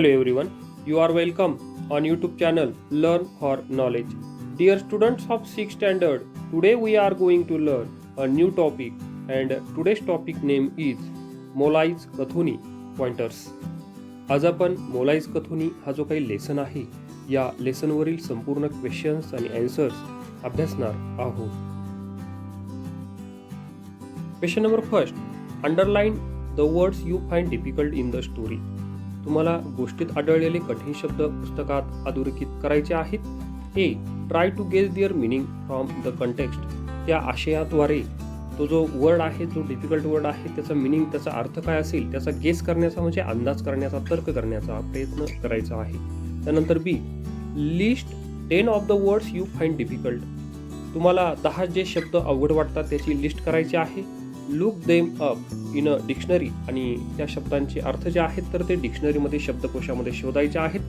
Hello everyone, you are welcome on YouTube channel Learn for Knowledge. Dear students of 6th standard, today we are going to learn a new topic and today's topic name is मोलाईज कथुनी pointers. आज आपण मोलाईज कथुनी हा जो काही lesson आहे या लेसनवरील संपूर्ण क्वेश्चन्स आणि आन्सर्स अभ्यासणार आहोत. Question number first, underline the words you find difficult in the story. तुम्हाला गोष्टीत आढळलेले कठीण शब्द पुस्तकात अधोरेखित करायचे आहेत. A, try to guess their meaning from the context. त्या आशयाद्वारे तो जो वर्ड आहे, जो डिफिकल्ट वर्ड आहे, त्याचा मिनिंग, त्याचा अर्थ काय असेल त्याचा गेस करण्याचा म्हणजे अंदाज करण्याचा, तर्क करण्याचा प्रयत्न करायचा आहे. त्यानंतर B, list 10 of the words you find difficult. तुम्हाला 10 जे शब्द अवघड वाटतात त्याची लिस्ट करायची आहे. Look them up in a dictionary. आणि त्या शब्दांचे अर्थ जे आहेत तर ते डिक्शनरीमध्ये, शब्दकोशामध्ये शोधायचे आहेत.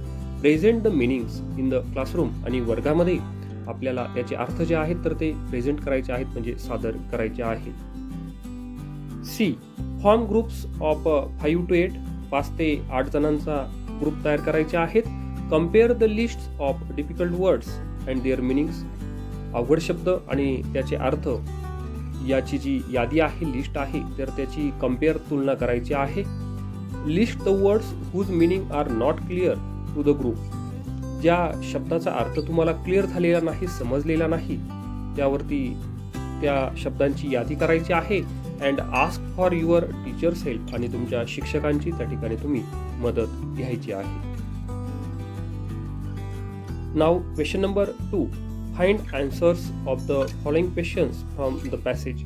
Present the meanings in the classroom. आणि वर्गामध्ये आपल्याला याचे अर्थ जे आहेत तर ते प्रेझेंट करायचे आहेत म्हणजे सादर करायचे आहेत. सी, फॉर्म ग्रुप्स ऑफ 5 to 8. 5 ते 8 जणांचा ग्रुप तयार करायचे आहेत. Compare the list of difficult words and their meanings. अवघड शब्द आणि त्याचे अर्थ याची जी यादी आहे, लिस्ट आहे, तर त्याची कम्पेअर, तुलना करायची आहे. List the words whose meaning are not clear to the group. ज्या शब्दाचा अर्थ तुम्हाला क्लिअर झालेला नाही, समजलेला नाही, त्यावरती त्या शब्दांची यादी करायची आहे. And ask for your teachers help. आणि तुमच्या शिक्षकांची त्या ठिकाणी तुम्ही मदत घ्यायची आहे. नाव question number 2, find answers of the following questions from the passage.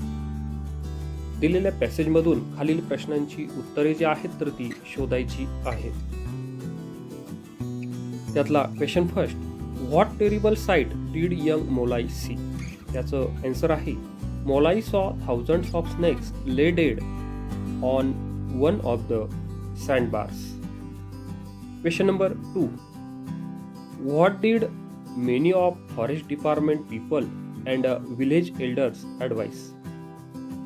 दिलेल्या पॅसेजमधून खालील प्रश्नांची उत्तरे जी आहेत तर ती शोधायची आहेत. त्यातला question first, what terrible sight did young Molai see. त्याचं आन्सर आहे, Molai saw thousands of snakes lay dead on one of the sandbars. Question number 2, what did many of forest department people and village elders advise.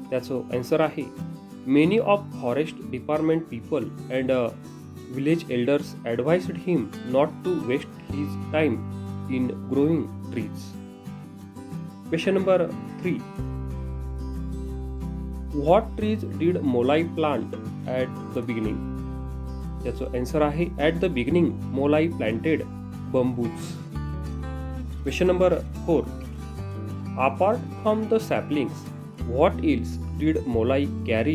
त्याचं answer आहे, many of forest department people and village elders advised him not to waste his time in growing trees. Question number 3, what trees did Molai plant at the beginning. त्याचं answer आहे, at the beginning Molai planted bamboos. Question number 4, apart from the saplings, what else did Molai carry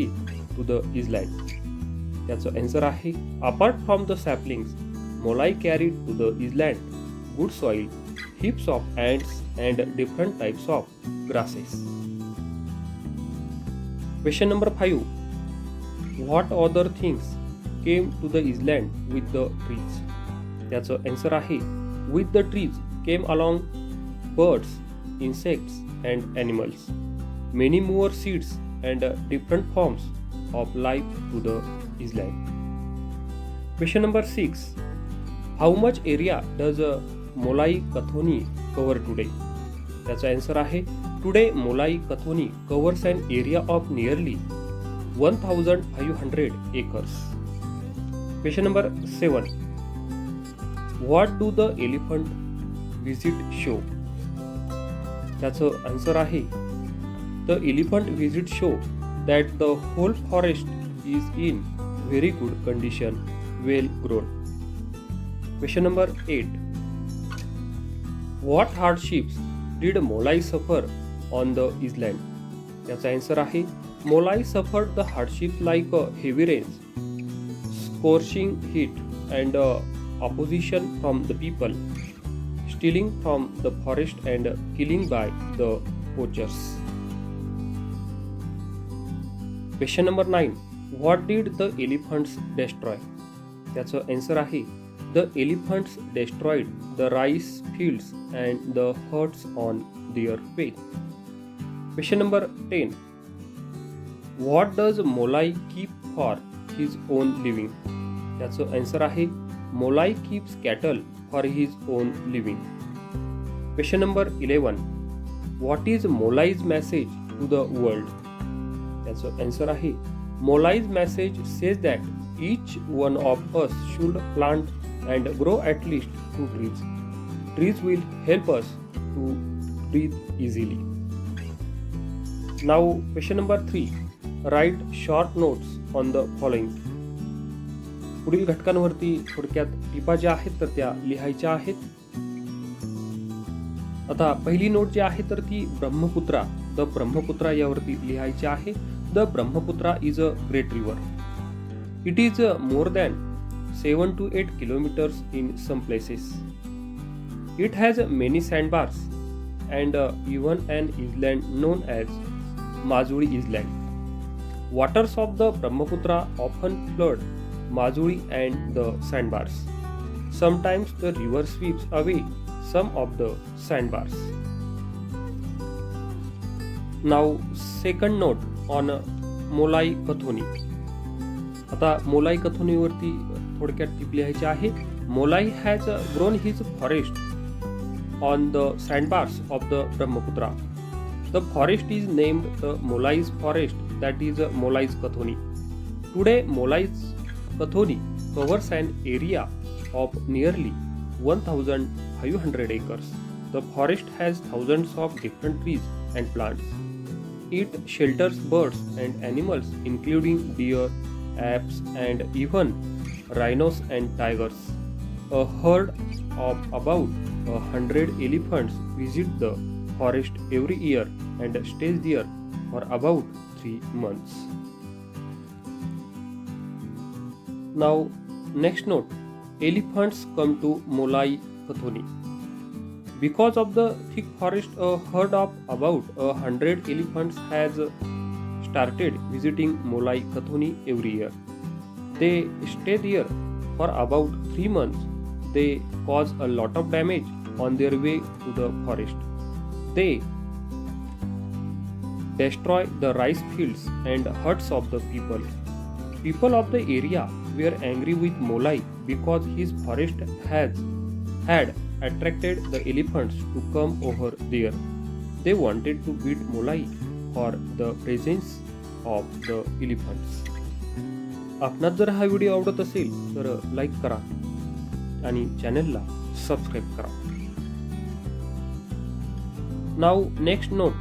to the island. त्याचं answer आहे, apart from the saplings, Molai carried to the island good soil, heaps of ants and different types of grasses. Question number 5, what other things came to the island with the trees. त्याचं answer आहे, with the trees came along birds, insects and animals. Many more seeds and different forms of life to the island. Question number 6, how much area does Molai Kathoni cover today. त्याचा answer आहे, today Molai Kathoni covers an area of nearly 1500 acres. Question number 7, what do the elephant visit show. त्याचं answer आहे, the elephant visit show that the whole forest is in very good condition, well grown. Question number 8, what hardships did Molai suffer on the island. त्याचा answer आहे, Molai suffered the hardships like heavy rains, scorching heat and opposition from the people, stealing from the forest and killing by the poachers. Question number 9, what did the elephants destroy. त्याचं answer आहे, the elephants destroyed the rice fields and the huts on their way. Question number 10, what does Molai keep for his own living. त्याचं answer आहे, Molai keeps cattle for his own living. Question number 11, what is Molai's message to the world. त्याचं answer आहे, Molai's message says that each one of us should plant and grow at least 2 trees. Trees will help us to breathe easily. Now, question number 3. Write short notes on the following. पुढील घटकांवरती थोडक्यात टिपा ज्या आहेत तर त्या लिहायच्या आहेत. आता पहिली नोट जी आहे तर ती ब्रह्मपुत्रा, द ब्रह्मपुत्रा यावरती लिहायची आहे. The Brahmaputra is a great river. It is more than 7 to 8 kilometers in some places. It has many sandbars and even an island known as Majuli Island. Waters of the Brahmaputra often flood Majuli and the sandbars. Sometimes the river sweeps away some of the sandbars. Now, second note on Molai Kathoni. आता मोलाई कथोनीवरती थोडक्यात टिप लिहायची आहे. Molai has grown his forest on the sandbars of the Brahmaputra. The forest is named the Molai's forest, that is Molai's Kathoni. Today Molai's Kathoni covers an area of nearly 1,500 acres. The forest has thousands of different trees and plants. It shelters birds and animals including deer, apes and even rhinos and tigers. A herd of about 100 elephants visit the forest every year and stays there for about 3 months. Now, next note. Elephants come to Molai Kathoni. Because of the thick forest, a herd of about 100 elephants has started visiting Molai Kathoni every year. They stay there for about 3 months. They cause a lot of damage on their way to the forest. They destroy the rice fields and huts of the people. People of the area were angry with Molai because his forest had attracted the elephants to come over there. They wanted to beat Molai for the presence of the elephants. आपणास जर हा video आवडत असेल तर like करा आणि चॅनलला subscribe करा. Now next note.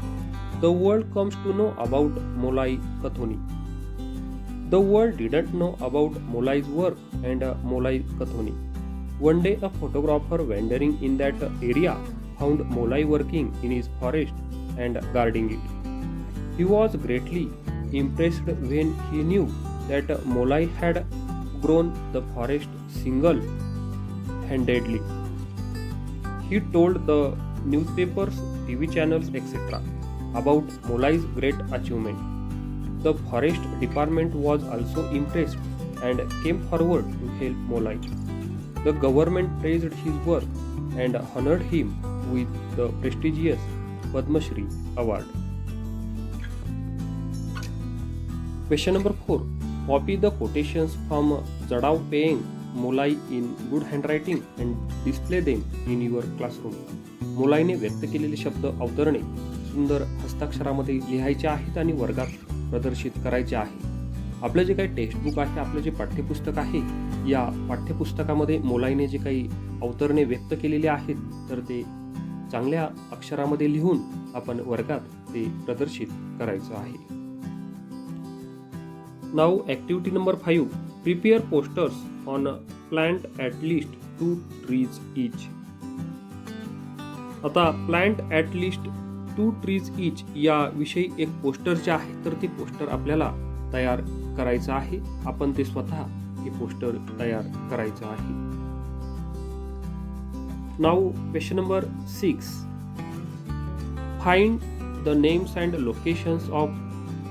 The world comes to know about Molai Kathoni. The world didn't know about Molai's work and Molai Kathoni. One day, a photographer wandering in that area found Molai working in his forest and guarding it. He was greatly impressed when he knew that Molai had grown the forest single-handedly. He told the newspapers, TV channels, etc. about Molai's great achievement. The forest department was also impressed and came forward to help Molai. The government praised his work and honored him with the prestigious Padma Shri award. Question number 4. Copy the quotations from Zadao Payeng Molai in good handwriting and display them in your classroom. मोलाईने व्यक्त केलेले शब्द अवतरणे सुंदर हस्ताक्षरामध्ये लिहायचे आहेत आणि वर्गात प्रदर्शित करायचे आहे. आपलं जे काही टेक्स्टबुक आहे, आपलं जे पाठ्यपुस्तक आहे, या पाठ्यपुस्तकामध्ये मोलाईने जे काही अवतरणे व्यक्त केलेले आहेत तर ते चांगल्या अक्षरामध्ये लिहून आपण वर्गात ते प्रदर्शित करायचं आहे. Now activity number 5. Prepare posters on plant at least 2 trees each. आता plant at least 2 trees each या विषयी एक पोस्टर जे आहे तर ते पोस्टर आपल्याला तयार करायचं आहे. आपण ते स्वतः हे पोस्टर तयार करायचं आहे. Now question number 6. Find the names and locations of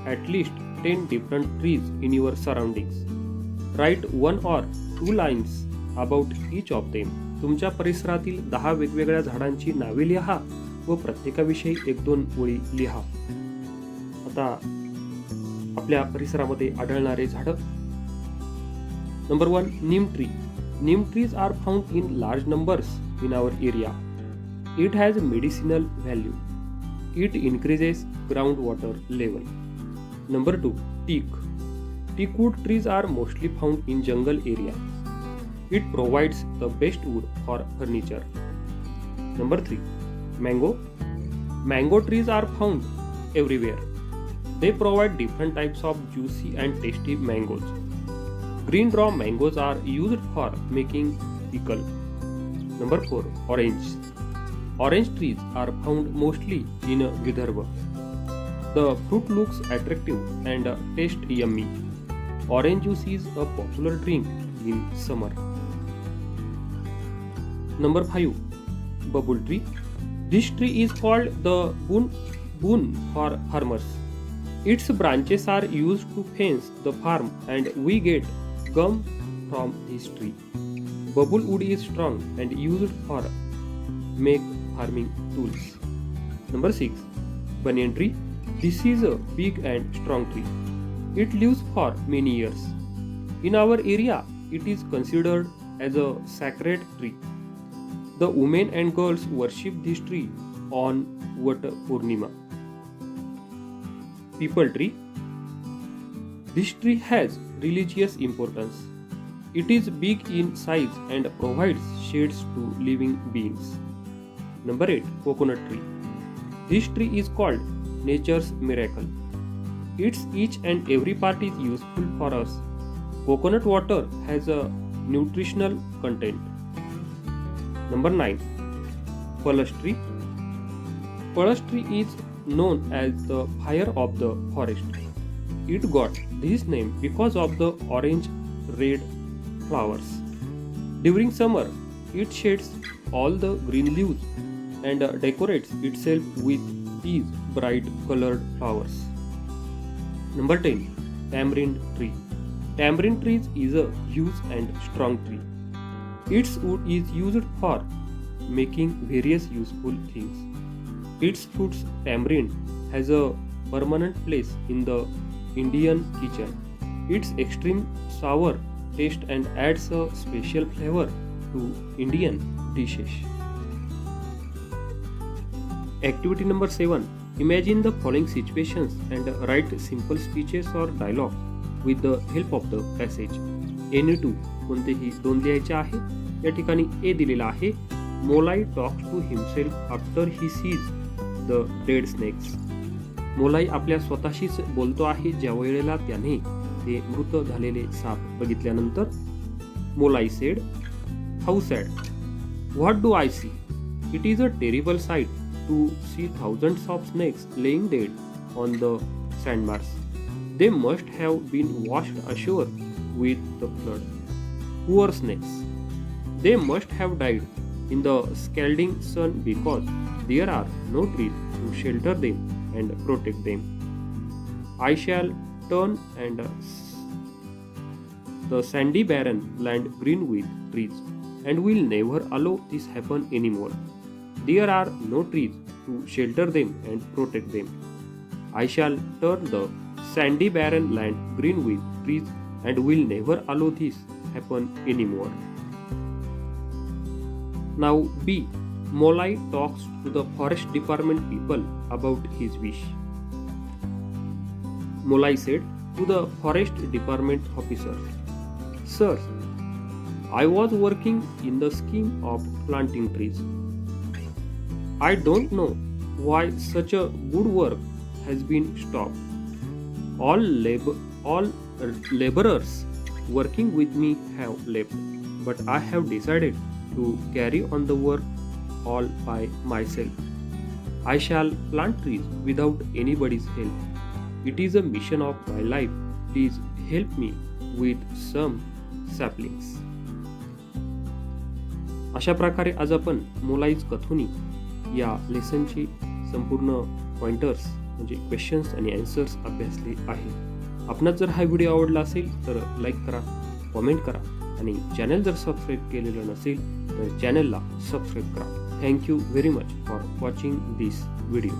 at least 10 different trees in your surroundings. Write 1 or 2 lines about each of them. तुमच्या परिसरातील 10 वेगवेगळ्या झाडांची नावे लिहा व प्रत्येकाविषयी 1-2 ओळी लिहा. आता आपल्या परिसरामध्ये आढळणारे झाडं. Number 1. Neem tree. Neem trees are found in large numbers in our area. It has medicinal value. It increases groundwater level. Number 2. Teak. Teakwood trees are mostly found in jungle area. It provides the best wood for furniture. Number 3. Mango. Mango trees are found everywhere. They provide different types of juicy and tasty mangoes. Green raw mangoes are used for making pickle. Number 4. Orange. Orange trees are found mostly in Vidarbha. The fruit looks attractive and tastes yummy. Orange juice is a popular drink in summer. Number 5. Bubble tree. This tree is called the boon for farmers. Its branches are used to fence the farm and we get gum from this tree. Bubble wood is strong and used for make farming tools. Number 6. Banyan tree. This is a big and strong tree. It lives for many years. In our area, it is considered as a sacred tree. The women and girls worship this tree on Vat Purnima. Peepal tree. This tree has religious importance. It is big in size and provides shades to living beings. Number 8. Coconut tree. This tree is called nature's miracle. Its each and every part is useful for us. Coconut water has a nutritional content. Number 9. Palash tree. Palash tree is known as the fire of the forest. It got this name because of the orange-red flowers. During summer, it sheds all the green leaves and decorates itself with these bright colored flowers. Number 10. Tamarind tree. Tamarind tree is a huge and strong tree. Its wood is used for making various useful things. Its fruits, tamarind, has a permanent place in the Indian kitchen. Its extreme sour taste and adds a special flavor to Indian dishes. Activity number 7. Imagine the following situations and write simple speeches or dialogue with the help of the passage. Any two कोणतेही दोन लिहायचे आहे. या ठिकाणी A दिलेला आहे. Molai talks to himself after he sees the dead snakes. Molai आपल्या स्वतःशीच बोलतो आहे ज्या वेळेला त्याने ते मृत झालेले साप बघितल्यानंतर. Molai said, how sad. What do I see? It is a terrible sight to see thousands of snakes laying dead on the sandbars. They must have been washed ashore with the flood. Poor snakes. They must have died in the scalding sun because there are no trees to shelter them and protect them. I shall turn and the sandy barren land green with trees and will never allow this happen anymore. There are no trees to shelter them and protect them. I shall turn the sandy barren land green with trees and will never allow this happen anymore. Now B. Molai talks to the forest department people about his wish. Molai said to the forest department officer, Sir, I was working in the scheme of planting trees. I don't know why such a good work has been stopped. All laborers working with me have left, but I have decided to carry on the work all by myself. I shall plant trees without anybody's help. It is a mission of my life. Please help me with some saplings. अशा प्रकारे आज आपण मोलाईज कथुनी या लेसनची संपूर्ण pointers म्हणजे questions आणि answers अभ्यासले आहे. आपणास जर हा व्हिडिओ आवडला असेल तर लाईक करा, कॉमेंट करा आणि चॅनल जर सबस्क्राईब केलेलं नसेल तर चॅनलला सबस्क्राईब करा. Thank you very much for watching this video.